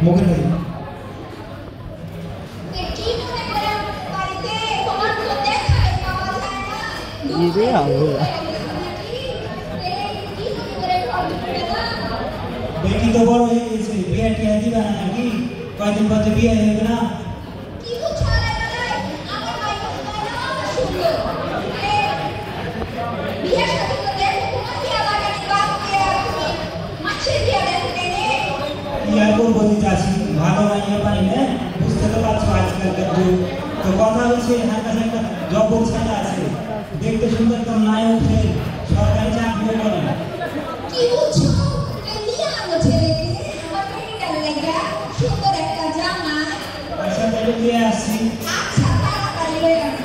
মুখের কাছে বেটি তো বড় হয়ে গেছে, বিয়ে টিয়া দিবা না নাকি? কয়দিন পর বিয়ে হবে না? ইয়ার করবো চাষি ভালো মাইয়া পাই না, বুঝতে তো পারছো আজকালকার যুগ। তো কথা হচ্ছে হার কাছে একটা জবর ছেলে আছে, দেখতে সুন্দর, তো নায়ক ফেল, সরকারি চাকরিও করে না। কি বুঝছো? নিয়ে আনো ছেলেকে, আমার মেয়েটার লেগা সুন্দর একটা জামা। আচ্ছা তাহলে দিয়ে আসছি। আচ্ছা তাড়াতাড়ি লয়ে আনো।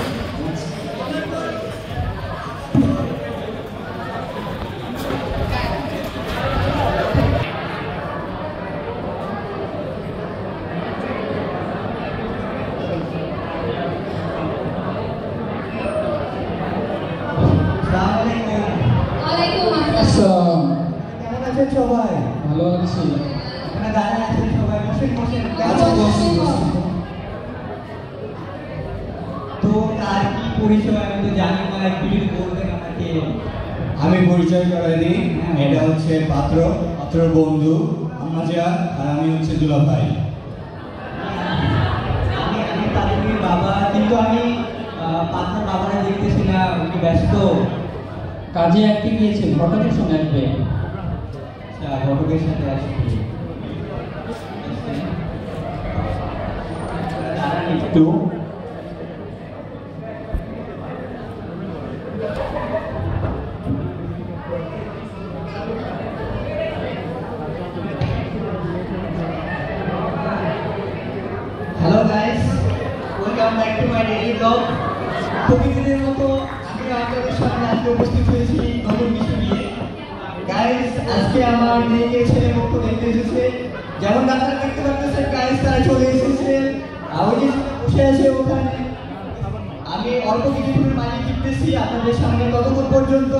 কেমন আছেন সবাই? ভালো আছি। এখানে দাঁড়িয়ে আছেন সবাই, বসেন বসেন। তো তার কি পরিচয় আমি তো জানি না, একটু যদি বলতেন আমাকে। আমি পরিচয় করাই দিই, এটা হচ্ছে পাত্রর বন্ধু আমাজা, আর আমি হচ্ছে দুলাভাই। আমি তাদের বাবা, কিন্তু আমি পাত্র বাবারা দেখতেছি না, উনি ব্যস্ত। কাজে একটি গিয়েছে, ঘটকের সঙ্গে আসবে। আচ্ছা, ঘটকের সাথে আসবে। দাঁড়ান একটু। Hello guys, welcome back to my daily blog. প্রতিদিনের মতো আমি আপনাদের সামনে আজকে উপস্থিত হয়েছি নতুন কিছু নিয়ে। গাইস, আজকে আমার মেয়েকে ছেলে পক্ষ দেখতে এসেছে। যেমন আপনারা দেখতে পাচ্ছেন গাইস, তারা চলে এসেছে। ওই যে বসে আছে ওখানে। আমি অল্প কিছুক্ষণের মাঝে টিপতেছি আপনাদের সামনে। ততক্ষণ পর্যন্ত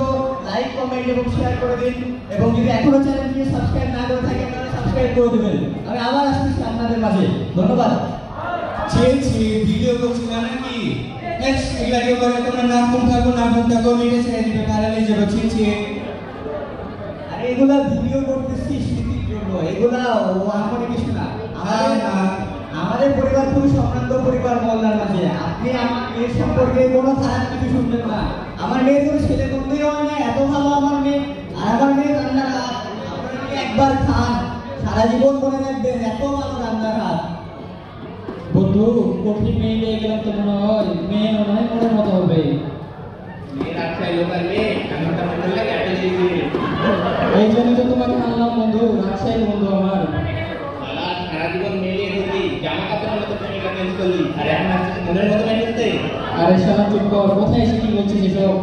লাইক, কমেন্ট এবং শেয়ার করে দিন, এবং যদি এখনো চ্যানেলটিকে সাবস্ক্রাইব না করে থাকেন তাহলে সাবস্ক্রাইব করে দেবেন। আমি আবার আসতেছি আপনাদের মাঝে। ধন্যবাদ। ভিডিও করছি না নাকি? নেক্সট এগুলা কেউ করে তোমরা নাম থাকো লিখে ছেড়ে দিবে, ভাইরাল হয়ে যাবে। আরে এগুলা ভিডিও করতেছি স্মৃতির জন্য, এগুলা আমার কিছু না। আমাদের পরিবার খুবই সম্ভ্রান্ত পরিবার মহল্লার মাঝে। আপনি আমার মেয়ের সম্পর্কে কোনো খারাপ কিছু শুনবেন না। আমার মেয়ের কোনো ছেলে বন্ধুই হয় না, এত ভালো আমার মেয়ে। আর আমার মেয়ে রান্নার হাত, আপনারা কি একবার খান সারা জীবন মনে রাখবেন, এত ভালো রান্নার হাত। বন্ধু, কঠিন মেয়ে পেয়ে গেলাম তো মনে হয়, মেয়ে মনে হয় মনের মতো হবে। এই জন্য তো তোমাকে আনলাম বন্ধু, রাজশাহী বন্ধু আমার। সারা জীবন মেয়ে ঘুরলি, জামা কাপড়ের মতো প্রেমিকা চেঞ্জ করলি, আর এখন আসছিস মনের মতো মেয়ে করতে। আরে শালা চুপ কর, কোথায় এসে কি বলছিস এসব?